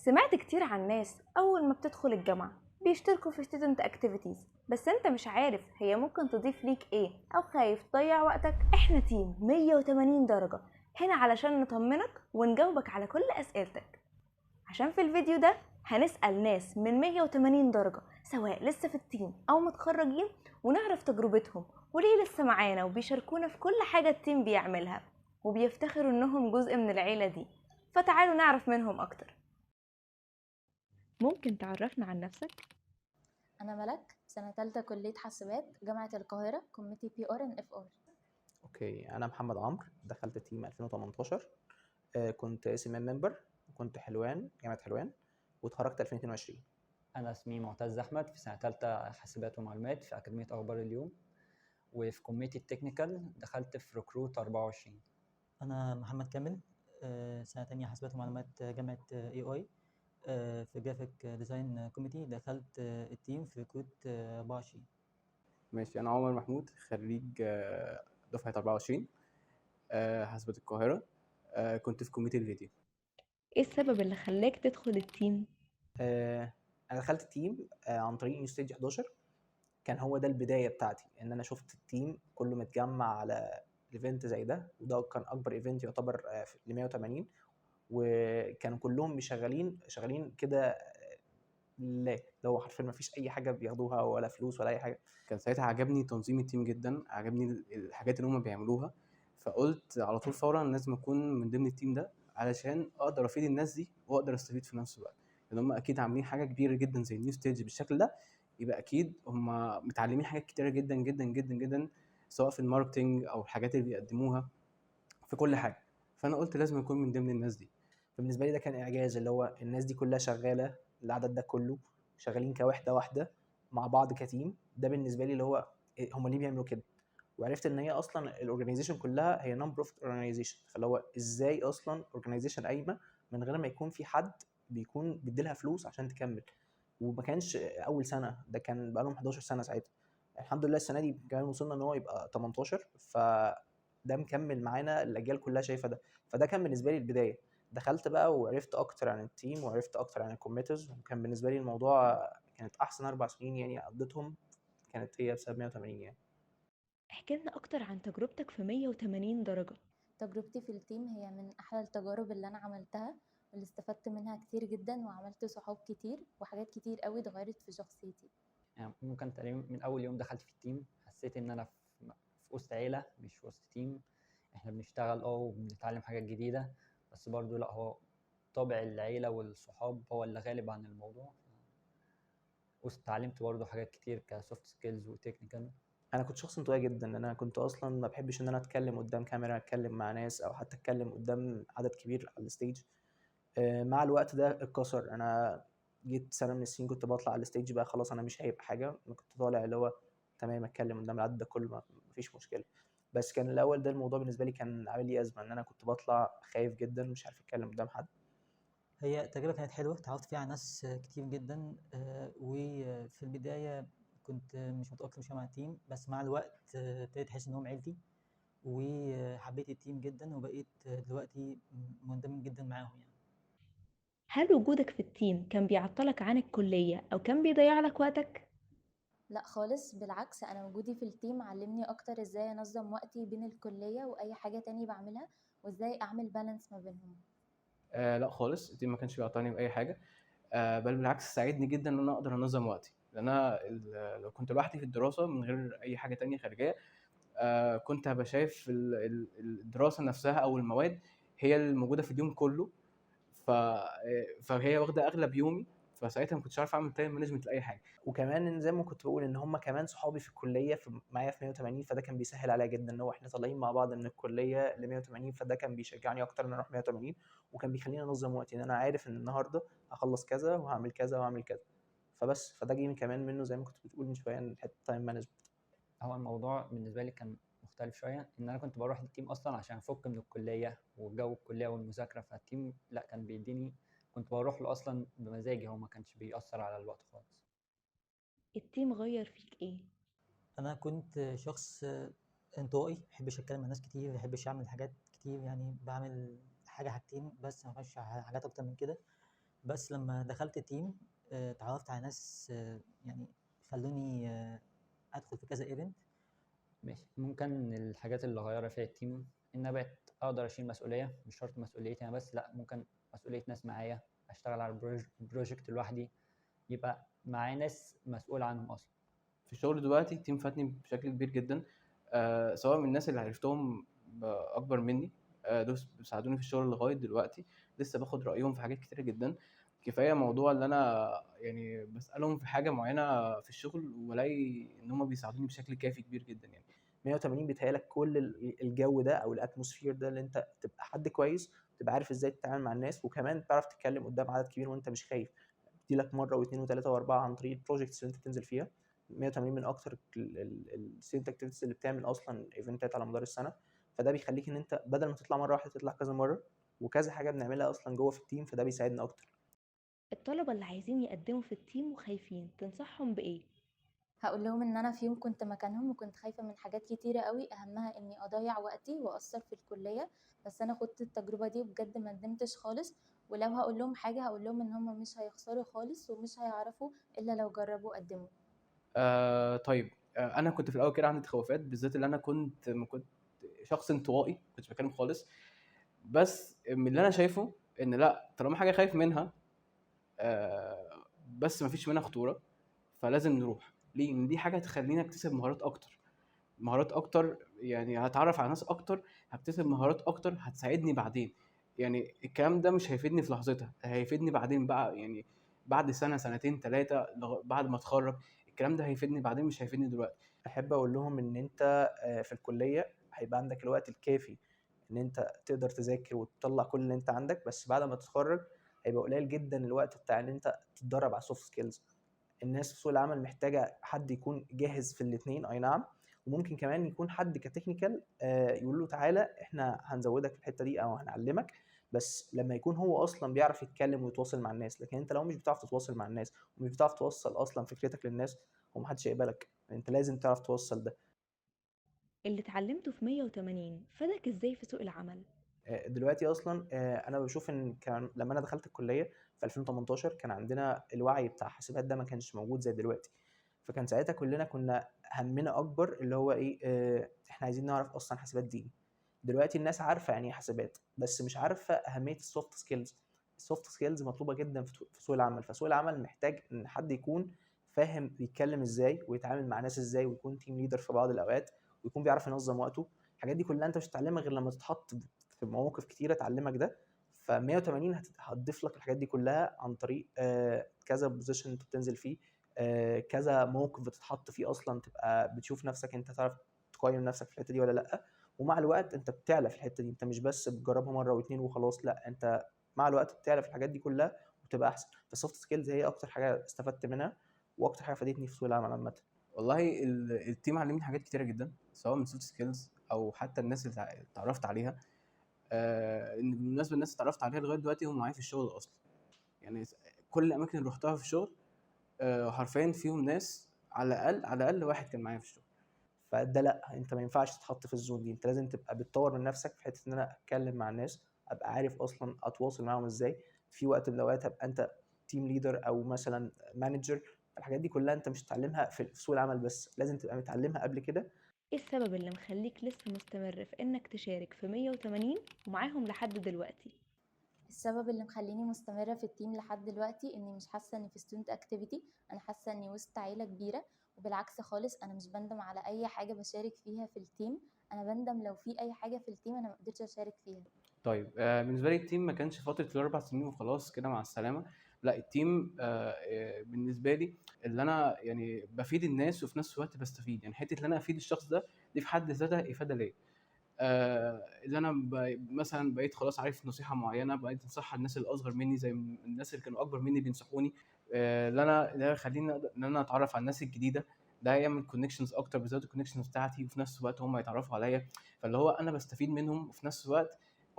سمعت كتير عن ناس أول ما بتدخل الجامعة بيشتركوا في student activities، بس انت مش عارف هي ممكن تضيف ليك ايه أو خايف تضيع وقتك. احنا تيم 180 درجة هنا علشان نطمنك ونجاوبك على كل أسئلتك، عشان في الفيديو ده هنسأل ناس من 180 درجة سواء لسه في التيم أو متخرجين، ونعرف تجربتهم وليه لسه معانا وبيشاركونا في كل حاجة التيم بيعملها وبيفتخروا انهم جزء من العيلة دي. فتعالوا نعرف منهم أكتر. ممكن تعرفنا عن نفسك؟ أنا ملك، سنة تالتة كلية حاسبات جامعة القاهرة، كوميتي PRN FR. اوكي، انا محمد عمرو، دخلت تيم 2018. كنت SMM ممبر، وكنت جامعه حلوان، واتخرجت 2022. أنا اسمي معتز أحمد، في سنة تالتة حاسبات ومعلومات في أكاديمية أخبار اليوم، وفي كوميتي التكنيكال دخلت في ريكروت 24. أنا محمد كامل، سنة تانية حاسبات ومعلومات، جامعة AI، في جرافيك ديزاين كوميتي. دخلت التيم في ريكروت 24. ماشي، انا عمر محمود، خريج دفعه 24، حاسبات القاهره. كنت في كوميتي الفيديو. ايه السبب اللي خلاك تدخل التيم؟ انا دخلت التيم عن طريق نيو ستيج 11. كان هو ده البدايه بتاعتي، ان انا شفت التيم كله متجمع على ايفنت زي ده، وده كان اكبر ايفنت يعتبر ل 180، وكانوا كلهم شغالين كده لله، اللي هو حرفيا ما فيش اي حاجه بياخدوها ولا فلوس ولا اي حاجه. كان ساعتها عجبني تنظيم التيم جدا، عجبني الحاجات اللي هم بيعملوها، فقلت على طول فورا لازم اكون من ضمن التيم ده علشان اقدر افيد الناس دي واقدر استفيد في نفس الوقت، لان هم اكيد عاملين حاجه كبيره جدا زي النيو ستيج بالشكل ده، يبقى اكيد هم متعلمين حاجات كتيره جدا جدا جدا جدا، سواء في الماركتينج او الحاجات اللي بيقدموها في كل حاجه. فانا قلت لازم اكون من ضمن الناس دي. فبالنسبه لي ده كان اعجاز، اللي هو الناس دي كلها شغاله، العدد ده كله شغالين كوحده واحده مع بعض كتيم. ده بالنسبه لي اللي هو هم ليه بيعملوا كده، وعرفت ان هي اصلا الاورجنايزيشن كلها هي نون بروفيت اورجنايزيشن. فاللي هو ازاي اصلا اورجنايزيشن قايمه من غير ما يكون في حد بيكون بيديلها فلوس عشان تكمل. وما كانش اول سنه، ده كان بقالهم 11 سنه ساعتها. الحمد لله السنه دي كمان وصلنا ان هو يبقى 18، فده مكمل معانا الاجيال كلها شايفه ده. فده كان بالنسبه لي البدايه. دخلت بقى وعرفت اكتر عن التيم وعرفت اكتر عن الكوميترز، وكان بالنسبه لي الموضوع كانت احسن 4 سنين يعني قضيتهم، كانت هي بسبب 180 يعني. احكي لنا اكتر عن تجربتك في 180 درجة. تجربتي في التيم هي من أحلى التجارب اللي أنا عملتها، واللي استفدت منها كتير جدا، وعملت صحاب كتير وحاجات كتير قوي اتغيرت في شخصيتي. يعني ممكن تقريبا من أول يوم دخلت في التيم حسيت إن أنا في وسط عيلة مش وسط تيم. إحنا بنشتغل وبنتعلم حاجات جديدة، بس برضو لأ، هو طابع العيلة والصحاب هو اللي غالب عن الموضوع. واتعلمت برضو حاجات كتير كسوفت سكيلز وتكنيكال. انا كنت شخص انطوائي جدا، انا كنت اصلا ما بحبش ان انا اتكلم قدام كاميرا، اتكلم مع ناس او حتى اتكلم قدام عدد كبير على الستيج. مع الوقت ده اتكسر. انا جيت سنه من السنين كنت بطلع على الستيج بقى خلاص، انا مش هيبقى حاجه، انا كنت طالع اللي هو تمام اتكلم قدام العدد ده كله، ما فيش مشكله. بس كان الاول ده الموضوع بالنسبه لي كان عامل لي ازمه، ان انا كنت بطلع خايف جدا مش عارف اتكلم قدام حد. هي تجربة كانت حلوة، اتعرفت فيها على ناس كتير جدا. وفي البداية كنت مش متأقلم شوية مع التيم، بس مع الوقت ابتديت أحس إنهم عيلتي، وحبيت التيم جدا، وبقيت دلوقتي مندمج جدا معاهم يعني. هل وجودك في التيم كان بيعطلك عن الكلية او كان بيضيع لك وقتك؟ لا خالص، بالعكس، أنا وجودي في التيم علمني أكتر إزاي أنظم وقتي بين الكلية وأي حاجة تاني بعملها، وإزاي أعمل بالانس ما بينهم. لا خالص، التيم ما كانش بيعطلني باي حاجه، بل بالعكس ساعدني جدا ان انا اقدر انظم وقتي، لان انا لو كنت لوحدي في الدراسه من غير اي حاجه تانية خارجيه، كنت هبقى شايف الدراسه نفسها او المواد هي الموجوده في اليوم كله، فهي واخده اغلب يومي، فساعتها ما كنتش عارف اعمل تايم مانجمنت لاي حاجه. وكمان زي ما كنت بقول ان هم كمان صحابي في الكليه معايا في 180، فده كان بيسهل عليا جدا ان هو احنا طالعين مع بعض من الكليه ل 180، فده كان بيشجعني اكتر ان انا اروح 180، وكان بيخليني انظم وقتي، ان انا عارف ان النهارده هخلص كذا وهعمل كذا وهعمل كذا. فده جه كمان منه زي ما كنت بتقول من شويه، ان حته تايم مانجمنت. هو الموضوع بالنسبة لي كان مختلف شوية، إن أنا كنت بروح التيم أصلا عشان أفك من الكلية وجو الكلية والمذاكرة، فالتيم لأ كان بيديني، كنت بروح له أصلا بمزاجي، هو ما كانش بيأثر على الوقت خالص. التيم غير فيك ايه؟ أنا كنت شخص انطوائي، محبش أتكلم مع ناس كتير، محبش أعمل حاجات كتير، يعني بعمل حاجة حاجتين بس، ما بعملش حاجات أكتر من كده. بس لما دخلت التيم اتعرفت على ناس يعني خلوني ادخل في كذا ايفنت. ماشي، ممكن الحاجات اللي غيرها فيها التيم ان انا بقيت اقدر اشيل مسؤوليه، مش شرط مسؤوليتي انا بس، لا ممكن مسؤوليه ناس معايا، اشتغل على بروجكت لوحدي يبقى معايا ناس مسؤول عنهم اصلا. في الشغل دلوقتي التيم فادني بشكل كبير جدا، سواء من الناس اللي عرفتهم اكبر مني، دول بيساعدوني في الشغل لغايه دلوقتي، لسه باخد رايهم في حاجات كتيره جدا. كفايه موضوع اللي انا يعني بسالهم في حاجه معينه في الشغل والاقي ان هم بيساعدوني بشكل كافي كبير جدا يعني. 180 بيتهيألك كل الجو ده او الاتموسفير ده اللي انت تبقى حد كويس، تبقى عارف ازاي تتعامل مع الناس، وكمان تعرف تتكلم قدام عدد كبير وانت مش خايف. دي لك مره واثنين وثلاثه واربعه عن طريق البروجكتس اللي انت بتنزل فيها. 180 من اكتر الستودنت اكتيفيتيز اللي بتعمل اصلا ايفنتات على مدار السنه، فده بيخليك ان انت بدل ما تطلع مره واحده تطلع كذا مره، وكذا حاجه بنعملها اصلا جوه في التيم، فده بيساعدنا اكتر. الطلبة اللي عايزين يقدموا في التيم وخايفين تنصحهم بإيه؟ هقول لهم ان انا في يوم كنت مكانهم وكنت خايفه من حاجات كتيره قوي، اهمها اني اضيع وقتي واثر في الكليه، بس انا خدت التجربه دي وبجد ما ندمتش خالص. ولو هقول لهم حاجه هقول لهم ان هم مش هيخسروا خالص ومش هيعرفوا الا لو جربوا قدموا. طيب، انا كنت في الاول كده عندي تخوفات، بالذات اللي انا كنت شخص انطوائي، ما كنتش بتكلم خالص. بس من اللي انا شايفه ان لا، طالما حاجه خايف منها بس ما فيش منها خطوره، فلازم نروح ليه؟ ان دي حاجه هتخليني اكتسب مهارات اكتر، مهارات اكتر، يعني هتعرف على ناس اكتر، هكتسب مهارات اكتر هتساعدني بعدين. يعني الكلام ده مش هيفيدني في لحظتها، هيفيدني بعدين بقى، يعني بعد سنه سنتين ثلاثه بعد ما اتخرج. الكلام ده هيفيدني بعدين، مش هيفيدني دلوقتي. احب اقول لهم ان انت في الكليه هيبقى عندك الوقت الكافي ان انت تقدر تذاكر وتطلع كل اللي انت عندك، بس بعد ما تتخرج هيبقى قليل جدا الوقت بتاع ان انت تتدرب على السوفت سكيلز. الناس في سوق العمل محتاجه حد يكون جاهز في الاثنين، اي نعم، وممكن كمان يكون حد كتكنيكال يقول له تعالى احنا هنزودك في الحته دي او هنعلمك، بس لما يكون هو اصلا بيعرف يتكلم ويتواصل مع الناس. لكن انت لو مش بتعرف تتواصل مع الناس ومش بتعرف توصل اصلا فكرتك للناس، هو محدش هيقبلك. انت لازم تعرف توصل ده. اللي اتعلمته في 180 فادك ازاي في سوق العمل؟ دلوقتي اصلا انا بشوف ان كان لما انا دخلت الكليه في 2018 كان عندنا الوعي بتاع حاسبات ده ما كانش موجود زي دلوقتي. فكان ساعتها كلنا كنا همنا اكبر اللي هو ايه، احنا عايزين نعرف اصلا حاسبات دي إيه. دلوقتي الناس عارفه يعني ايه حاسبات، بس مش عارفه اهميه السوفت سكيلز. السوفت سكيلز مطلوبه جدا في سوق العمل، فسوق العمل محتاج ان حد يكون فاهم بيتكلم ازاي ويتعامل مع ناس ازاي، ويكون تيم ليدر في بعض الاوقات، ويكون بيعرف ينظم وقته. الحاجات دي كلها انت مش هتتعلمها غير لما تتحط في مواقف كتيره تعلمك ده. ف 180 هتضيف لك الحاجات دي كلها عن طريق كذا بوزيشن انت بتنزل فيه، كذا موقف بتتحط فيه اصلا، تبقى بتشوف نفسك انت تعرف تقيم نفسك في الحته دي ولا لا. ومع الوقت انت بتعلى في الحته دي، انت مش بس بتجربها مره واتنين وخلاص، لا انت مع الوقت بتعلى في الحاجات دي كلها وبتبقى احسن. فالسوفت سكيلز هي اكتر حاجه استفدت منها واكتر حاجه فادتني في سوق العمل عامه. والله التيم علمني حاجات كتيره جدا، سواء من سوفت سكيلز او حتى الناس اللي اتعرفت عليها. ان بالمناسبه الناس اللي اتعرفت عليها لغايه دلوقتي هم معايا في الشغل اصلا. يعني كل الاماكن اللي رحتها في الشغل حرفيا فيهم ناس، على الاقل واحد كان معايا في الشغل. فده لا، انت ما ينفعش تتحط في الزون دي، انت لازم تبقى بتطور من نفسك في حته ان انا اتكلم مع الناس، ابقى عارف اصلا اتواصل معاهم ازاي. في وقت من الاوقات هبقى انت تيم ليدر او مثلا مانجر. الحاجات دي كلها انت مش هتتعلمها في سوق العمل بس، لازم تبقى متعلمها قبل كده. ايه السبب اللي مخليك لسه مستمر في انك تشارك في 180 ومعاهم لحد دلوقتي؟ السبب اللي مخليني مستمرة في التيم لحد دلوقتي اني مش حاسة اني في ستودنت اكتيفيتي، انا حاسة اني وسط عيلة كبيرة. وبالعكس خالص انا مش بندم على اي حاجة بشارك فيها في التيم، انا بندم لو في اي حاجة في التيم انا مقدرتش اشارك فيها. طيب، بالنسبه لي التيم ما كانش فتره الاربع سنين وخلاص كده مع السلامه. لا، التيم بالنسبه لي اللي انا يعني بفيد الناس وفي نفس الوقت بستفيد، يعني حته ان انا افيد الشخص ده دي في حد ذاتها افاده ليا. اللي انا مثلا بقيت خلاص عارف نصيحه معينه، بقيت انصحها الناس اللي اصغر مني زي الناس اللي كانوا اكبر مني بينصحوني. اللي انا ده يخليني ان انا اتعرف على الناس الجديده، ده يعمل كونكشنز اكتر، بالذات الكونكشنز بتاعتي، وفي نفس الوقت هم يتعرفوا عليا. فاللي هو انا بستفيد منهم وفي نفس الوقت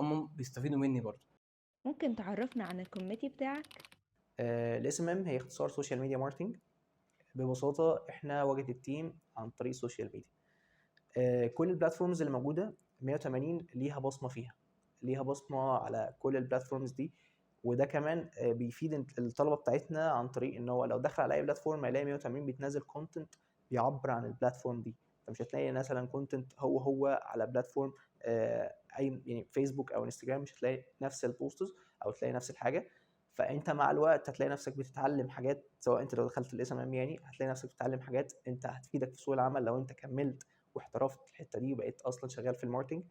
هم بيستفيدوا مني برضه. ممكن تعرفنا عن الكوميتي بتاعك؟ الاس ام ام هي اختصار سوشيال ميديا ماركتنج. ببساطه احنا واجهه التيم عن طريق السوشيال ميديا. كل البلاتفورمز اللي موجوده 180 ليها بصمه فيها، ليها بصمه على كل البلاتفورمز دي. وده كمان بيفيد الطلبه بتاعتنا عن طريق ان هو لو دخل على اي بلاتفورم هيلاقي 180 بتنزل كونتنت بيعبر عن البلاتفورم دي. فمش هتلاقي مثلا كونتنت هو على بلاتفورم اي يعني فيسبوك او انستجرام مش هتلاقي نفس البوستز او تلاقي نفس الحاجه. فانت مع الوقت هتلاقي نفسك بتتعلم حاجات، سواء انت لو دخلت الاس ام ام يعني هتلاقي نفسك بتتعلم حاجات انت هتفيدك في سوق العمل لو انت كملت واحترفت الحته دي وبقيت اصلا شغال في الماركتنج،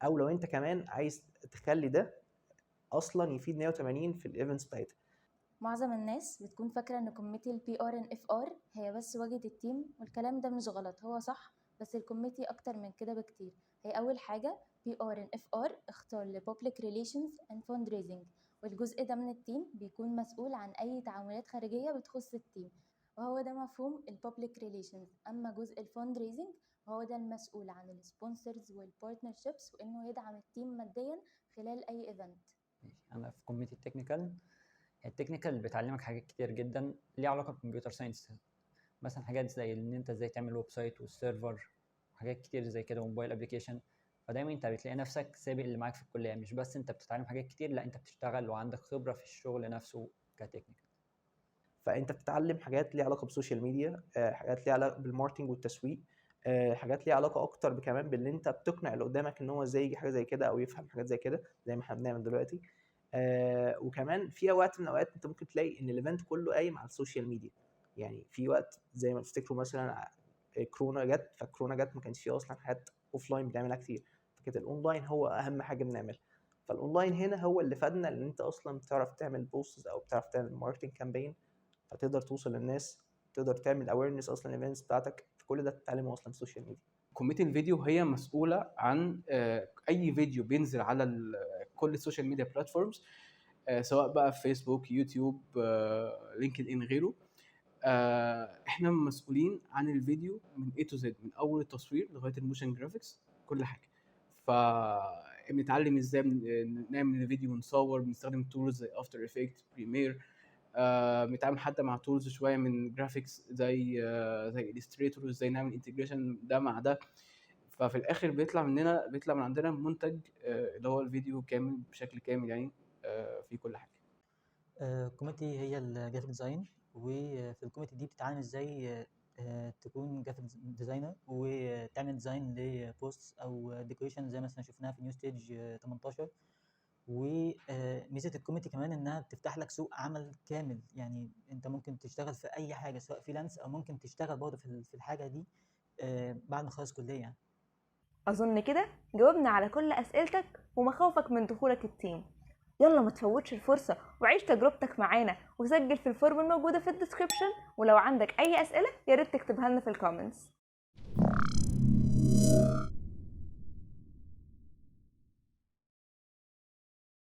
او لو انت كمان عايز تخلي ده اصلا يفيد 180 في الايفنتس بتاعتها. معظم الناس بتكون فاكرة ان كوميتي البي ار ان اف ار هي بس واجهة التيم، والكلام ده مش غلط، هو صح، بس الكوميتي اكتر من كده بكتير. هي اول حاجة بي ار ان اف ار اختار لبابليك ريليشنز اند فند ريزنج، والجزء ده من التيم بيكون مسؤول عن اي تعاملات خارجية بتخص التيم، وهو ده مفهوم البابليك ريليشنز. اما جزء الفند ريزنج هو ده المسؤول عن السبونسرز والبارتنرشيبس، وانه يدعم التيم ماديا خلال اي ايفنت. انا في كوميتي التكنيكال. التكنيكال بتعلمك حاجات كتير جدا ليها علاقه بالكمبيوتر ساينس، مثلا حاجات زي ان انت ازاي تعمل ويب سايت والسيرفر وحاجات كتير زي كده وموبايل ابلكيشن. فدايما انت بتلاقي نفسك سابق اللي معاك في الكليه، مش بس انت بتتعلم حاجات كتير، لا انت بتشتغل وعندك خبره في الشغل نفسه كتكنيكال. فانت بتتعلم حاجات ليها علاقه بالسوشيال ميديا، حاجات ليها علاقه بالماركتنج والتسويق، حاجات ليها علاقه اكتر كمان بان انت بتقنع اللي قدامك ان هو ازاي يجي حاجه زي كده او يفهم حاجات زي كده زي ما احنا بنعمل دلوقتي. وكمان في وقت من الاوقات انت ممكن تلاقي ان الايفنت كله قايم على السوشيال ميديا. يعني في وقت زي ما تفتكروا مثلا كورونا جت، فكورونا جت ما كانش فيه اصلا حاجات اوف لاين بنعملها كتير، فكانت الاونلاين هو اهم حاجه بنعملها. فالاونلاين هنا هو اللي فادنا ان انت اصلا بتعرف تعمل بوستس او بتعرف تعمل ماركتنج كامبين، فتقدر توصل للناس، تقدر تعمل اويرنس اصلا الايفنتس بتاعتك. كل ده بتتعلمه اصلا في السوشيال ميديا. كوميتي الفيديو هي مسؤوله عن اي فيديو بينزل على كل السوشيال ميديا بلاتفورمز، سواء بقى في فيسبوك، يوتيوب، لينكد ان، غيره. احنا مسؤولين عن الفيديو من A to Z، من اول التصوير لغايه الموشن جرافيكس، كل حاجه. بنتعلم ازاي نعمل فيديو ونصور، بنستخدم تولز زي افتر افكت، بريمير. بنتعامل حتى مع تولز شويه من جرافيكس زي الستريتور، ازاي نعمل انتجريشن ده مع ده. ففي الاخر بيطلع من عندنا منتج اللي هو الفيديو كامل بشكل كامل، يعني في كل حاجه. كوميتي هي الجرافيك ديزاين، وفي الكوميتي دي بتتعلم ازاي تكون جرافيك ديزاينر وتعمل ديزاين لبوست او ديكوريشن زي مثلا شفناها في نيو ستيج 18. وميزه الكوميتي كمان انها بتفتح لك سوق عمل كامل، يعني انت ممكن تشتغل في اي حاجه سواء فريلانس او ممكن تشتغل برضه في الحاجه دي بعد ما تخلص كليه يعني. اظن كده جاوبنا على كل اسئلتك ومخاوفك من دخولك التيم. يلا ما تفوتش الفرصة وعيش تجربتك معانا وسجل في الفورم الموجودة في الديسكريبشن، ولو عندك اي اسئلة ياريت تكتبها لنا في الكومنتس.